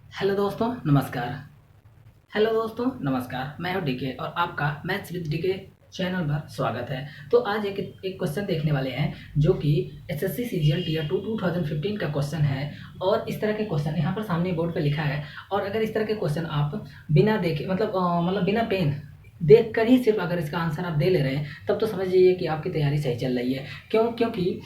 Hello दोस्तों नमस्कार। Hello दोस्तों नमस्कार, मैं हूं डीके और आपका मैथ्स विद डीके चैनल पर स्वागत है। तो आज एक क्वेश्चन देखने वाले हैं जो कि एसएससी सीजीएल टीयर 2 2015 का क्वेश्चन है। और इस तरह के क्वेश्चन यहाँ पर सामने बोर्ड पे लिखा है। और अगर इस तरह के क्वेश्चन आप बिना देखे मतलब बिना पेन देख कर ही सिर्फ अगर इसका आंसर आप दे ले रहे हैं तब तो समझ लीजिए कि आपकी तैयारी सही चल रही है। क्योंकि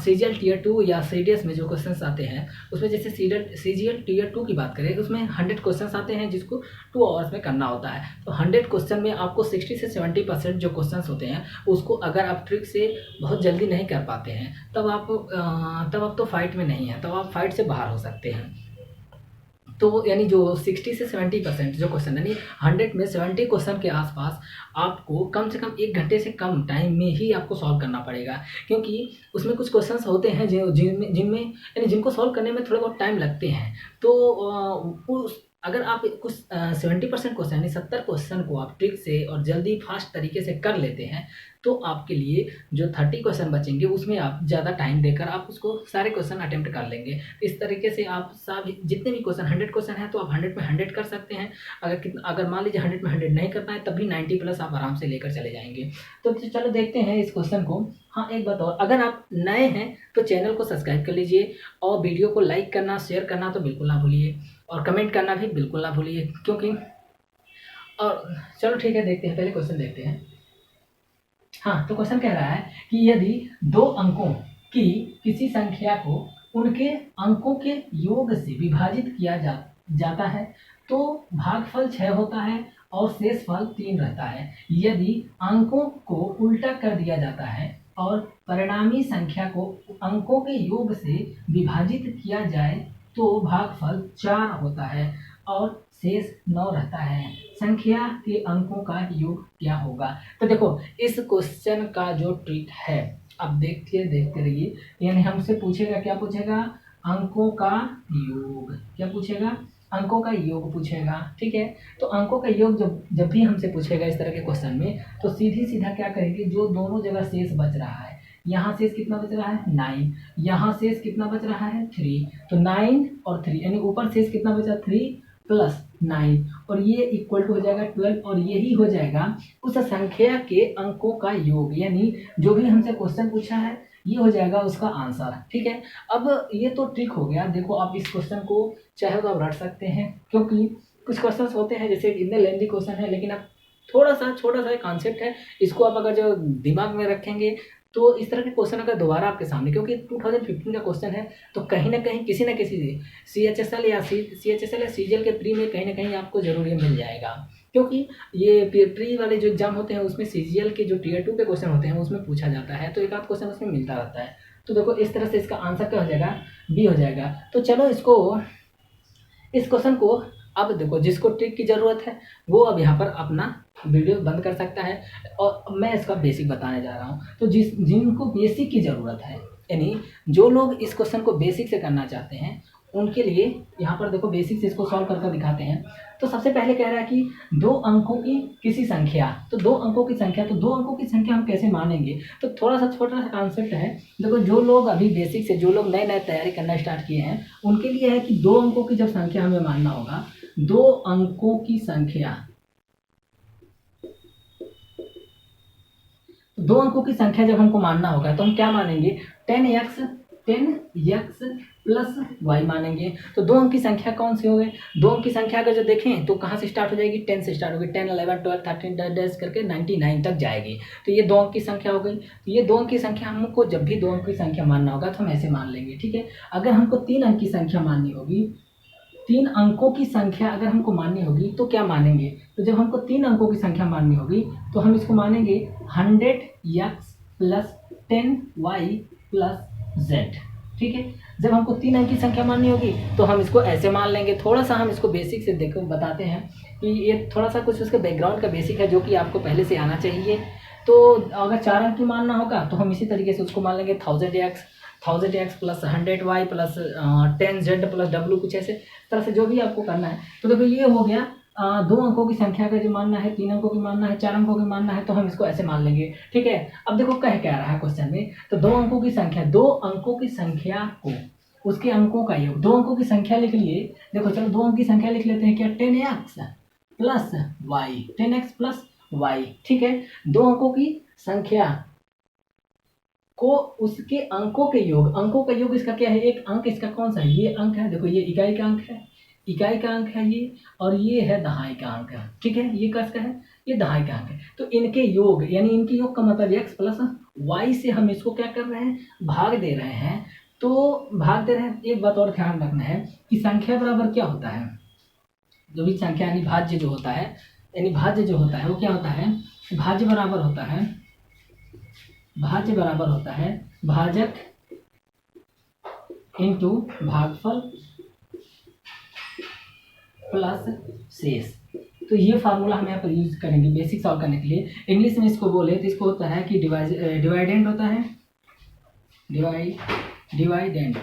सीजीएल टीयर 2 या सीडीएस में जो क्वेश्चंस आते हैं उसमें जैसे सीजीएल टीयर 2 की बात करें उसमें 100 क्वेश्चंस आते हैं जिसको 2 आवर्स में करना होता है। तो 100 क्वेश्चन में आपको 60 से 70% जो क्वेश्चंस होते हैं उसको अगर आप ट्रिक से बहुत जल्दी नहीं कर पाते हैं तब आप तो फाइट में नहीं है, तब आप फाइट से बाहर हो सकते हैं। तो यानी जो 60 से 70% जो क्वेश्चन यानी 100 में 70 क्वेश्चन के आसपास आपको कम से कम 1 घंटे से कम टाइम में ही आपको सॉल्व करना पड़ेगा। क्योंकि उसमें कुछ क्वेश्चंस होते हैं जिनमें यानी जिनको सॉल्व करने में थोड़ा बहुत टाइम लगते हैं। तो उस अगर आप कुछ 70% क्वेश्चन यानी 70 क्वेश्चन को आप ट्रिक से और जल्दी फास्ट तरीके से कर लेते हैं तो आपके लिए जो 30 क्वेश्चन बचेंगे उसमें आप ज़्यादा टाइम देकर आप उसको सारे क्वेश्चन अटेम्प्ट कर लेंगे। इस तरीके से आप सब जितने भी क्वेश्चन 100 क्वेश्चन हैं तो आप 100 में 100 कर सकते हैं। अगर मान लीजिए 100 में 100 नहीं कर पाए तब भी 90 प्लस आप आराम से लेकर चले जाएंगे। तो चलो देखते हैं इस क्वेश्चन को। हाँ, एक बात और, अगर आप नए हैं तो चैनल को सब्सक्राइब कर लीजिए और वीडियो को लाइक करना शेयर करना तो बिल्कुल ना भूलिए और कमेंट करना भी बिल्कुल ना भूलिए। क्योंकि और चलो ठीक है, देखते हैं, पहले क्वेश्चन देखते हैं। हाँ, तो क्वेश्चन कह रहा है कि यदि 2 अंकों की किसी संख्या को उनके अंकों के योग से विभाजित किया जाता है तो भागफल 6 होता है और शेष फल 3 रहता है। यदि अंकों को उल्टा कर दिया जाता है और परिणामी संख्या को अंकों के योग से विभाजित किया जाए तो भागफल 4 होता है और शेष 9 रहता है। संख्या के अंकों का योग क्या होगा? तो देखो, इस क्वेश्चन का जो ट्रिक है आप देखते रहिए। यानी हमसे पूछेगा, क्या पूछेगा? अंकों का योग। क्या पूछेगा? अंकों का योग पूछेगा। ठीक है, तो अंकों का योग जब भी हमसे पूछेगा इस तरह के क्वेश्चन में तो सीधा क्या करेंगे, जो दोनों जगह शेष बच रहा है, यहाँ शेष कितना बच रहा है 9, यहाँ शेष कितना बच रहा है 3, तो 9 और 3 यानी ऊपर शेष कितना बचा 3 प्लस 9 और ये इक्वल टू हो जाएगा 12 और यही हो जाएगा उस संख्या के अंकों का योग। यानी जो भी हमसे क्वेश्चन पूछा है ये हो जाएगा उसका आंसर। ठीक है, अब ये तो ट्रिक हो गया। देखो, आप इस क्वेश्चन को चाहे तो आप रट सकते हैं क्योंकि कुछ क्वेश्चन होते हैं जैसे इतने लेंथी क्वेश्चन है लेकिन आप थोड़ा सा छोटा सा कॉन्सेप्ट है, इसको आप अगर जो दिमाग में रखेंगे तो इस तरह के क्वेश्चन अगर दोबारा आपके सामने, क्योंकि 2015 का क्वेश्चन है तो कहीं ना कहीं किसी न किसी CHSL या सीजीएल के प्री में कहीं ना कहीं आपको जरूर ये मिल जाएगा। क्योंकि ये प्री वाले जो एग्जाम होते हैं उसमें सीजीएल के जो टीयर 2 के क्वेश्चन होते हैं उसमें पूछा जाता है, तो एक आध क्वेश्चन उसमें मिलता रहता है। तो देखो, इस तरह से इसका आंसर क्या हो जाएगा, बी हो जाएगा। तो चलो इस क्वेश्चन को अब देखो, जिसको ट्रिक की ज़रूरत है वो अब यहाँ पर अपना वीडियो बंद कर सकता है और मैं इसका बेसिक बताने जा रहा हूँ। तो जिनको बेसिक की ज़रूरत है, यानी जो लोग इस क्वेश्चन को बेसिक से करना चाहते हैं उनके लिए यहाँ पर देखो बेसिक से इसको सॉल्व करके दिखाते हैं। तो सबसे पहले कह रहा है कि 2 अंकों की किसी संख्या, तो 2 अंकों की संख्या, तो 2 अंकों की संख्या हम कैसे मानेंगे? तो थोड़ा सा छोटा सा कॉन्सेप्ट है। देखो, जो लोग अभी बेसिक से, जो लोग नए नए तैयारी करना स्टार्ट किए हैं उनके लिए है कि 2 अंकों की जब संख्या हमें मानना होगा, 2 अंकों की संख्या, 2 अंकों की संख्या जब हमको मानना होगा तो हम क्या मानेंगे, 10x प्लस y मानेंगे। तो 2 अंक की संख्या कौन सी हो गई? 2 अंक की संख्या अगर जो देखें तो कहाँ से स्टार्ट हो जाएगी, 10 से स्टार्ट होगी, 10 11 12 13 डैश करके 99 तक जाएगी। तो ये 2 अंक की संख्या हो गई। तो ये 2 अंक की संख्या हमको जब भी 2 अंक की संख्या मानना होगा तो हम ऐसे मान लेंगे। ठीक है, अगर हमको 3 अंक की संख्या माननी होगी, 3 अंकों की संख्या अगर हमको माननी होगी तो क्या मानेंगे? तो जब हमको 3 अंकों की संख्या माननी होगी तो हम इसको मानेंगे 100x plus 10y plus z। ठीक है, जब हमको 3 अंक की संख्या माननी होगी तो हम इसको ऐसे मान लेंगे। थोड़ा सा हम इसको बेसिक से देखो बताते हैं कि ये थोड़ा सा कुछ उसके बैकग्राउंड का बेसिक है जो कि आपको पहले से आना चाहिए। तो अगर 4 अंक की मानना होगा तो हम इसी तरीके से उसको मान लेंगे 1000x plus 100y plus 10z plus w, कुछ ऐसे तरह से जो भी आपको करना है। तो देखो, ये हो गया 2 अंकों की संख्या का जो मानना है, 3 अंकों की मानना है, 4 अंकों की मानना है, तो हम इसको ऐसे मान लेंगे। ठीक है, अब देखो कह क्या रहा है क्वेश्चन में, तो 2 अंकों की संख्या, 2 अंकों की संख्या को उसके अंकों का योग, दो अंकों की संख्या लिख लिए। देखो चलो दो अंक की संख्या लिख लेते हैं, क्या 10x plus Y, 10x plus Y, ठीक है। दो अंकों की संख्या को उसके अंकों के योग, अंकों का योग इसका क्या है, एक अंक इसका कौन सा है, ये अंक है, देखो ये इकाई का अंक है, इकाई का अंक है ये, और ये है दहाई का अंक है, ठीक है। ये किसका है, ये दहाई का अंक है। तो इनके योग यानी इनके योग का मतलब x प्लस वाई से हम इसको क्या कर रहे हैं, भाग दे रहे हैं। तो भाग दे रहे हैं। एक बात और ध्यान रखना है कि संख्या बराबर क्या होता है, जो भी संख्या यानी भाज्य जो होता है, यानी भाज्य जो होता है वो क्या होता है, भाज्य बराबर होता है, भाज्य बराबर होता है भाजक इंटू भागफल प्लस शेष। तो ये फार्मूला हम यहाँ पर यूज करेंगे बेसिक सॉल्व करने के लिए। इंग्लिश में इसको बोले तो इसको होता है कि डिवाइडेंड होता है, डिवाइडेंड,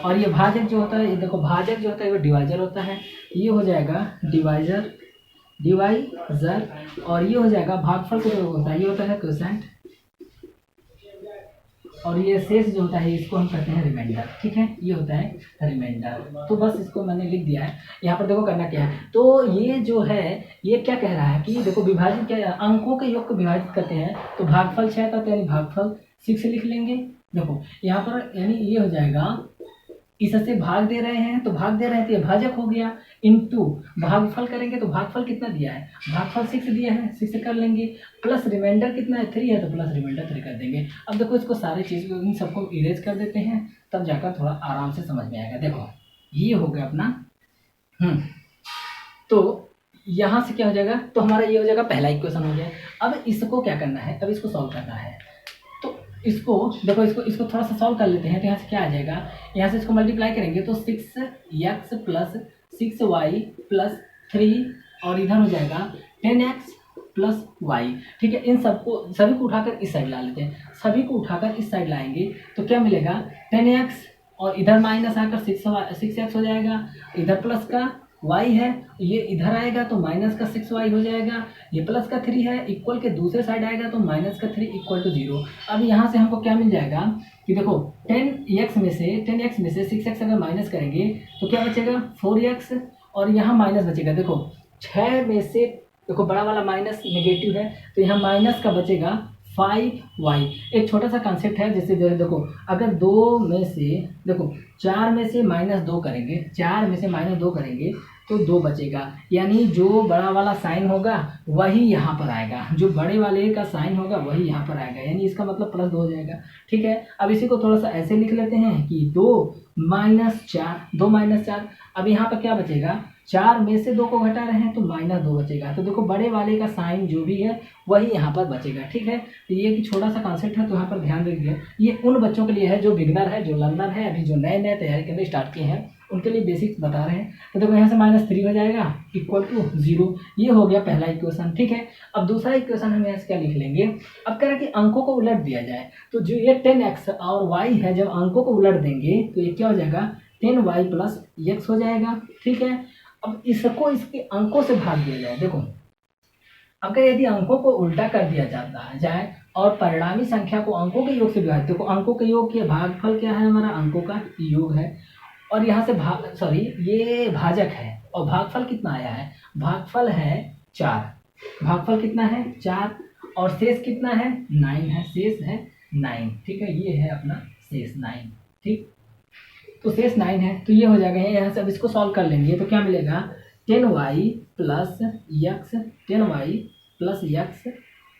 और ये भाजक जो होता है, ये देखो भाजक जो होता है वो डिवाइजर होता है, ये हो जाएगा डिवाइजर, और ये हो जाएगा भागफल को जो होता है ये होता है क्वोशेंट, और ये शेष जो होता है इसको हम कहते हैं रिमाइंडर, ठीक है। ये होता है रिमाइंडर। तो बस इसको मैंने लिख दिया है। यहाँ पर देखो करना क्या है, तो ये जो है ये क्या कह रहा है कि देखो विभाजित क्या, अंकों के योग को विभाजित करते हैं तो भागफल 6 का, यानी भागफल 6 लिख लेंगे। देखो यहाँ पर यानी ये हो जाएगा, इससे भाग दे रहे हैं तो भाग दे रहे हैं तो ये भाजक हो गया, इनटू भागफल करेंगे तो भागफल कितना दिया है, भागफल 6 दिया है, 6 से कर लेंगे, प्लस रिमाइंडर कितना है 3 है तो प्लस रिमाइंडर 3 कर देंगे। अब देखो इसको सारे चीज़ इन सबको इरेज कर देते हैं, तब जाकर थोड़ा आराम से समझ में आएगा। देखो ये हो गया अपना, तो यहाँ से क्या हो जाएगा, तो हमारा ये हो जाएगा पहला इक्वेशन हो गया। अब इसको क्या करना है, अब इसको सॉल्व करना है। इसको देखो इसको थोड़ा सा सॉल्व कर लेते हैं। तो यहाँ से क्या आ जाएगा, यहाँ से इसको मल्टीप्लाई करेंगे तो 6x प्लस 6y प्लस 3, और इधर हो जाएगा 10x प्लस वाई, ठीक है। इन सबको सभी को उठाकर इस साइड ला लेते हैं, सभी को उठाकर इस साइड लाएंगे तो क्या मिलेगा 10x, और इधर माइनस आकर 6x हो जाएगा, इधर प्लस का y है, ये इधर आएगा तो माइनस का 6y हो जाएगा, ये प्लस का 3 है, इक्वल के दूसरे साइड आएगा तो माइनस का 3 इक्वल टू 0। अब यहाँ से हमको क्या मिल जाएगा कि देखो 10x में से 6x अगर माइनस करेंगे तो क्या बचेगा 4x, और यहाँ माइनस बचेगा। देखो 6 में से देखो बड़ा वाला माइनस नेगेटिव है तो यहाँ माइनस का बचेगा 5y। एक छोटा सा कॉन्सेप्ट है, जैसे देखो अगर 2 में से देखो 4 में से -2 करेंगे, 4 में से -2 करेंगे तो 2 बचेगा, यानी जो बड़ा वाला साइन होगा वही यहाँ पर आएगा, जो बड़े वाले का साइन होगा वही यहाँ पर आएगा, यानी इसका मतलब +2 हो जाएगा, ठीक है। अब इसी को थोड़ा सा ऐसे लिख लेते हैं कि 2 - 4। अब यहाँ पर क्या बचेगा, 4 में से 2 को घटा रहे हैं तो -2 बचेगा, तो देखो बड़े वाले का साइन जो भी है वही यहाँ पर बचेगा, ठीक है। तो ये कि छोटा सा कॉन्सेप्ट है तो यहाँ पर ध्यान रखिए। ये उन बच्चों के लिए है जो बिगनर है, जो लर्नर है, अभी जो नए नए तैयारी करने स्टार्ट किए हैं उनके लिए बेसिक्स बता रहे हैं। तो देखो यहाँ से -3 हो जाएगा इक्वल टू 0, ये हो गया पहला इक्वेशन, ठीक है। अब दूसरा इक्वेशन हम यहाँ से क्या लिख लेंगे, अब कह रहे हैं कि अंकों को उलट दिया जाए, तो जो ये 10x और y है जब अंकों को उलट देंगे तो ये क्या हो जाएगा 10y प्लस x हो जाएगा, ठीक है। अब इसको इसके अंकों से भाग दिया जाए। देखो अगर यदि अंकों को उल्टा कर दिया जाए और परिणामी संख्या को अंकों के योग से विभाजित, देखो अंकों के योग के भागफल क्या है, हमारा अंकों का योग है, और यहाँ से ये भाजक है, और भागफल कितना आया है, भागफल है 4, भागफल कितना है 4, और शेष कितना है 9 है, शेष है 9, ठीक है। ये है अपना शेष 9, ठीक। तो शेष 9 है, तो ये हो जाएगा, यहाँ से अब इसको सॉल्व कर लेंगे तो क्या मिलेगा 10y plus x, 10y plus x,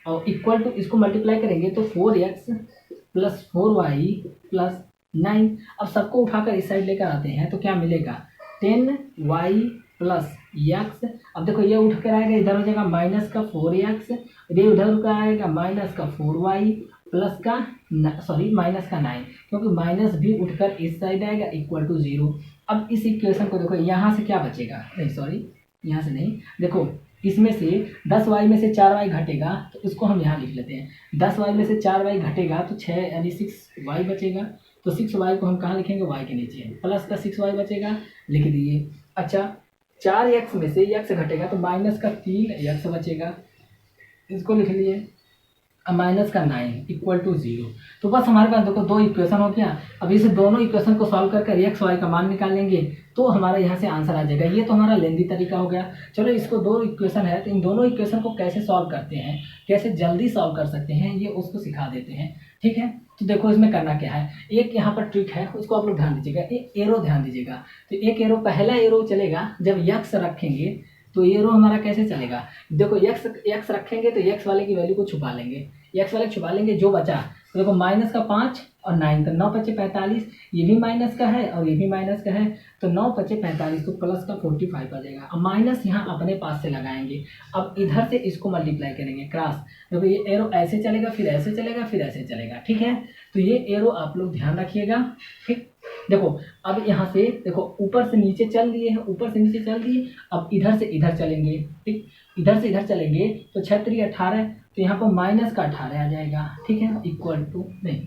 और इक्वल टू इसको मल्टीप्लाई करेंगे तो 4x प्लस 4y प्लस 9। अब सबको उठाकर इस साइड लेकर आते हैं तो क्या मिलेगा 10y प्लस x। अब देखो ये उठ कर आएगा, इधर हो जाएगा माइनस का 4x, ये उधर का आएगा माइनस का 4y प्लस का माइनस का 9, क्योंकि माइनस भी उठकर इस साइड आएगा इक्वल टू 0। अब इस इक्वेशन को देखो यहाँ से क्या बचेगा, नहीं यहाँ से नहीं, देखो इसमें से 10y में से 4y घटेगा तो इसको हम यहाँ लिख लेते हैं, 10y में से 4y घटेगा तो 6 यानी 6y बचेगा, तो 6y को हम कहाँ लिखेंगे y के नीचे, प्लस का 6y बचेगा, लिख दिए। अच्छा 4x में से x घटेगा तो माइनस का 3x बचेगा, इसको लिख लिए। माइनस का 9 इक्वल टू 0। तो बस हमारे पास देखो दो इक्वेशन हो गया। अब इसे दोनों इक्वेशन को सॉल्व करके एक्स वाई का मान निकालेंगे तो हमारा यहाँ से आंसर आ जाएगा। ये तो हमारा लेंदी तरीका हो गया। चलो इसको दो इक्वेशन है तो इन दोनों इक्वेशन को कैसे सॉल्व करते हैं, कैसे जल्दी सॉल्व कर सकते हैं, ये उसको सिखा देते हैं। ठीक है, तो देखो इसमें करना क्या है, एक यहाँ पर ट्रिक है उसको आप लोग ध्यान दीजिएगा। एक एरो ध्यान दीजिएगा। तो एक एरो, पहला एरो चलेगा जब यक्स रखेंगे तो एरो हमारा कैसे चलेगा। देखो यक्स रखेंगे तो यक्स वाले की वैल्यू को छुपा लेंगे, यक्स वाले छुपा लेंगे, जो बचा तो देखो माइनस का 5 और 9 तो 9 × 5 = 45, ये भी माइनस का है और ये भी माइनस का है, तो 9 × 5 = 45 तो प्लस का 45 आ जाएगा। अब माइनस यहाँ अपने पास से लगाएंगे, अब इधर से इसको मल्टीप्लाई करेंगे क्रॉस। देखो ये एरो ऐसे चलेगा, फिर ऐसे चलेगा, फिर ऐसे चलेगा। ठीक है, तो ये एरो आप लोग ध्यान रखिएगा। ठीक, देखो अब यहाँ से देखो ऊपर से नीचे चल दिए हैं, ऊपर से नीचे चल दिए, अब इधर से इधर चलेंगे। ठीक, इधर से इधर चलेंगे तो 6 × 3 = 18, तो यहाँ पर माइनस का 18 आ जाएगा। ठीक है, इक्वल टू नहीं,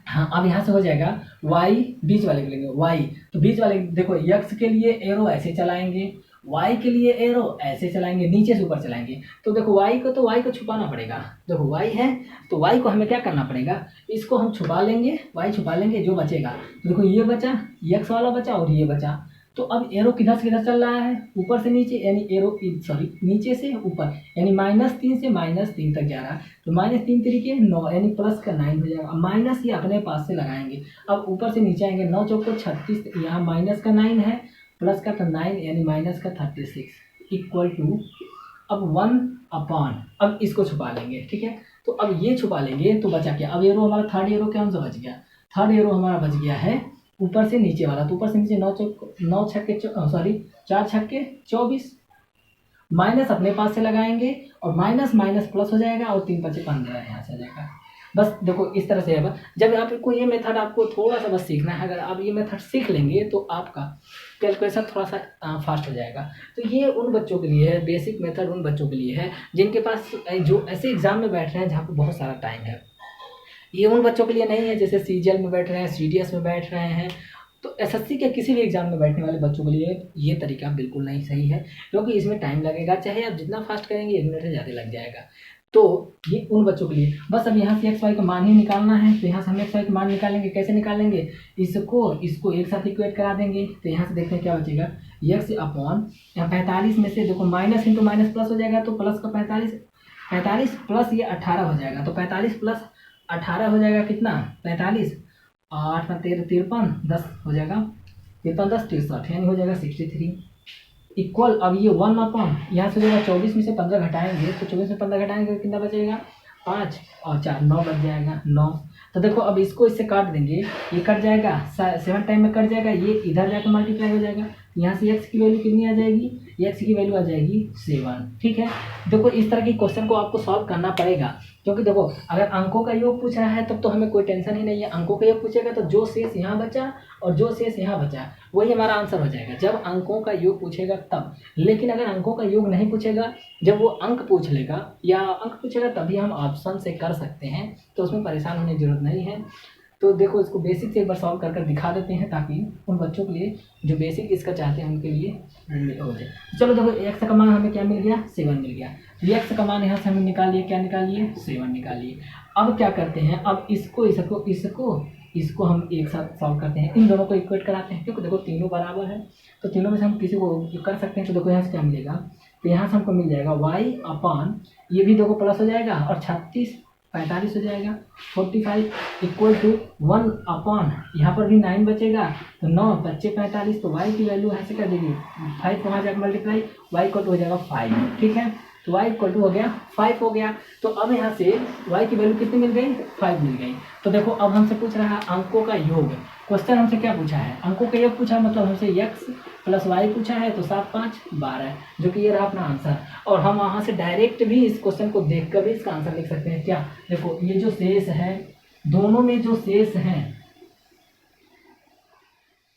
हाँ अब यहाँ से हो जाएगा y, बीच वाले के लिए y, तो बीच वाले देखो x के लिए एरो ऐसे चलाएंगे, y के लिए एरो ऐसे चलाएंगे, नीचे से ऊपर चलाएंगे। तो देखो y को छुपाना पड़ेगा। देखो y है तो y को हमें क्या करना पड़ेगा, इसको हम छुपा लेंगे, y छुपा लेंगे, जो बचेगा तो देखो ये बचा, x वाला बचा और ये बचा। तो अब एरो किधर से किधर चल रहा है, ऊपर से नीचे, यानी एरो सॉरी नीचे से ऊपर, यानी -3 से -3 तक जा रहा है। तो -3 × 9 यानी प्लस का 9 हो जाएगा। अब माइनस ये अपने पास से लगाएंगे, अब ऊपर से नीचे आएंगे, 9 × 4 = 36, यहाँ माइनस का 9 है, प्लस का 9 यानी माइनस का 36 इक्वल टू, अब 1/, अब इसको छुपा लेंगे। ठीक है, तो अब ये छुपा लेंगे तो बचा क्या, अब एरो हमारा थर्ड एरो कौन सा बच गया, थर्ड एरो हमारा बच गया है ऊपर से नीचे वाला। तो ऊपर से नीचे 9 छक्के 4 छक्के 24, माइनस अपने पास से लगाएंगे और माइनस माइनस प्लस हो जाएगा और 3 × 5 = 15 यहाँ से आ जाएगा। बस देखो इस तरह से है। जब आपको ये मेथड आपको थोड़ा सा बस सीखना है, अगर आप ये मेथड सीख लेंगे तो आपका कैलकुलेशन थोड़ा सा फास्ट हो जाएगा। तो ये उन बच्चों के लिए है, बेसिक मेथड उन बच्चों के लिए है जिनके पास जो ऐसे एग्जाम में बैठ रहे हैं जहाँ पर बहुत सारा टाइम है। ये उन बच्चों के लिए नहीं है जैसे सीजीएल में बैठ रहे हैं, सीडीएस में बैठ रहे हैं। तो एसएससी के किसी भी एग्जाम में बैठने वाले बच्चों के लिए ये तरीका बिल्कुल नहीं सही है, क्योंकि इसमें टाइम लगेगा, चाहे आप जितना फास्ट करेंगे 1 मिनट से ज़्यादा लग जाएगा। तो ये उन बच्चों के लिए बस अब यहाँ से एक्स वाई का मान ही निकालना है। तो यहाँ से हम एक्स वाई का मान निकालेंगे, कैसे निकालेंगे, इसको एक साथ इक्वेट करा देंगे। तो यहाँ से देखते हैं क्या बचेगा, x अपॉन यहाँ 45 में से देखो माइनस इंटू माइनस प्लस हो जाएगा, तो प्लस का 45 प्लस ये 18 हो जाएगा। तो 45 + 18 हो जाएगा कितना, 45, 8 × 13 = 53, 10 हो जाएगा, 53 10 63 यानी हो जाएगा 63 इक्वल। अब ये 1/, यहाँ से हो जाएगा 24 में से 15 घटाएंगे, तो 24 में 15 घटाएंगे कितना बचेगा, 5 और 4 9 बच जाएगा 9। तो देखो अब इसको इससे काट देंगे, ये कट जाएगा 7 टाइम में कट जाएगा, ये इधर जाकर मल्टीप्लाई हो जाएगा। यहाँ से x की वैल्यू कितनी आ जाएगी, x की वैल्यू आ जाएगी 7। ठीक है, देखो इस तरह की क्वेश्चन को आपको सॉल्व करना पड़ेगा, क्योंकि देखो अगर अंकों का योग पूछ रहा है तब तो हमें कोई टेंशन ही नहीं है। अंकों का योग पूछेगा तो जो शेष यहाँ बचा और जो शेष यहाँ बचा वही हमारा आंसर हो जाएगा, जब अंकों का योग पूछेगा तब। लेकिन अगर अंकों का योग नहीं पूछेगा, जब वो अंक पूछ लेगा या अंक पूछेगा तभी हम ऑप्शन से कर सकते हैं, तो उसमें परेशान होने की जरूरत नहीं है। तो देखो इसको बेसिक से एक बार सॉल्व कर दिखा देते हैं, ताकि उन बच्चों के लिए जो बेसिक इसका चाहते हैं उनके लिए हो जाए। चलो देखो एक्स का मान हमें क्या मिल गया, 7 मिल गया। एक्स का मान यहाँ से हमें निकालिए, क्या निकालिए, 7 निकालिए। अब क्या करते हैं, अब इसको हम एक साथ सॉल्व करते हैं, इन दोनों को इक्वेट कराते हैं, क्योंकि देखो तीनों बराबर है तो तीनों में से हम किसी को कर सकते हैं। तो देखो यहाँ से क्या मिलेगा, तो यहाँ से हमको मिल जाएगा y/, ये भी देखो प्लस हो जाएगा और 45 हो जाएगा, 45 इक्वल टू 1/, यहाँ पर भी 9 बचेगा, तो 9 × 5 = 45, तो y की वैल्यू ऐसे कर देंगे 5 वहाँ जाकर मल्टीप्लाई, y इक्वल टू हो जाएगा 5। ठीक है, तो y इक्वल टू हो गया 5 हो गया। तो अब यहाँ से y की वैल्यू कितनी मिल गई, 5 मिल गई। तो देखो अब हमसे पूछ रहा है अंकों का योग। क्वेश्चन हमसे क्या पूछा है, अंकों का योग पूछा है, मतलब हमसे x + y पूछा है, तो 7 × 5 = 12, जो कि ये रहा अपना आंसर। और हम वहाँ से डायरेक्ट भी इस क्वेश्चन को देख कर भी इसका आंसर लिख सकते हैं। क्या, देखो ये जो शेष है, दोनों में जो शेष हैं,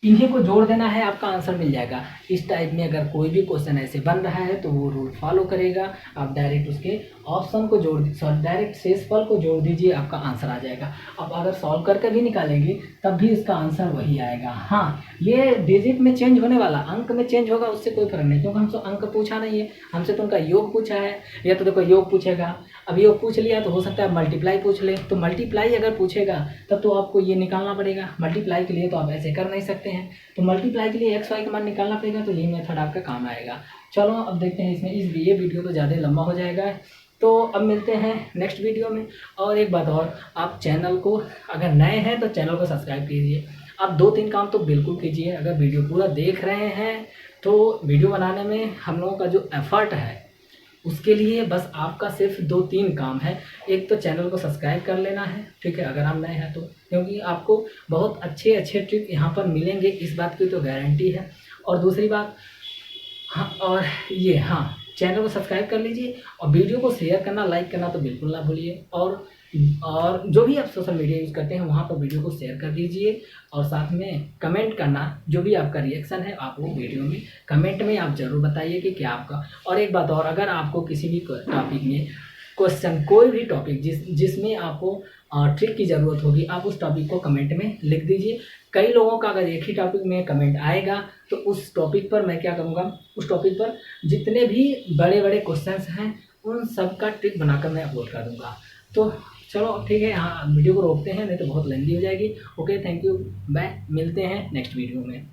इन्हीं को जोड़ देना है, आपका आंसर मिल जाएगा। इस टाइप में अगर कोई भी क्वेश्चन ऐसे बन रहा है तो वो रूल फॉलो करेगा, आप डायरेक्ट उसके ऑप्शन को जोड़ डायरेक्ट शेषफल को जोड़ दीजिए, आपका आंसर आ जाएगा। अब अगर सॉल्व करके भी निकालेंगे तब भी इसका आंसर वही आएगा। हाँ, ये डिजिट में चेंज होने वाला, अंक में चेंज होगा उससे कोई फर्क नहीं, क्योंकि हमसे अंक पूछा नहीं है, हमसे तो उनका योग पूछा है। या तो देखो योग पूछेगा, अब योग पूछ लिया तो हो सकता है मल्टीप्लाई पूछ ले, तो मल्टीप्लाई अगर पूछेगा तब तो आपको ये निकालना पड़ेगा। मल्टीप्लाई के लिए तो आप ऐसे कर नहीं सकते हैं, तो मल्टीप्लाई के लिए एक्स वाई का मान निकालना पड़ेगा, तो ये मेथड आपका काम आएगा। चलो अब देखते हैं इसमें, ये वीडियो तो ज़्यादा लंबा हो जाएगा, तो अब मिलते हैं नेक्स्ट वीडियो में। और एक बात और, आप चैनल को अगर नए हैं तो चैनल को सब्सक्राइब कीजिए। आप 2-3 काम तो बिल्कुल कीजिए, अगर वीडियो पूरा देख रहे हैं तो वीडियो बनाने में हम लोगों का जो एफर्ट है उसके लिए बस आपका सिर्फ 2-3 काम है। एक तो चैनल को सब्सक्राइब कर लेना है, ठीक है, अगर आप नए हैं तो, क्योंकि आपको बहुत अच्छे अच्छे ट्रिक यहाँ पर मिलेंगे, इस बात की तो गारंटी है। और दूसरी बात, हाँ, और ये, हाँ, चैनल को सब्सक्राइब कर लीजिए और वीडियो को शेयर करना, लाइक करना तो बिल्कुल ना भूलिए। और जो भी आप सोशल मीडिया यूज़ करते हैं वहाँ पर वीडियो को शेयर कर दीजिए, और साथ में कमेंट करना, जो भी आपका रिएक्शन है आप वो वीडियो में कमेंट में आप ज़रूर बताइए कि क्या आपका। और एक बात और, अगर आपको किसी भी टॉपिक में क्वेश्चन, कोई भी टॉपिक जिसमें आपको ट्रिक की ज़रूरत होगी, आप उस टॉपिक को कमेंट में लिख दीजिए। कई लोगों का अगर एक ही टॉपिक में कमेंट आएगा तो उस टॉपिक पर मैं क्या करूँगा, उस टॉपिक पर जितने भी बड़े बड़े क्वेश्चंस हैं उन सब का ट्रिक बनाकर मैं अपलोड कर दूँगा। तो चलो ठीक है, यहाँ वीडियो को रोकते हैं, नहीं तो बहुत लेंदी हो जाएगी। ओके, थैंक यू, बाय, मिलते हैं नेक्स्ट वीडियो में।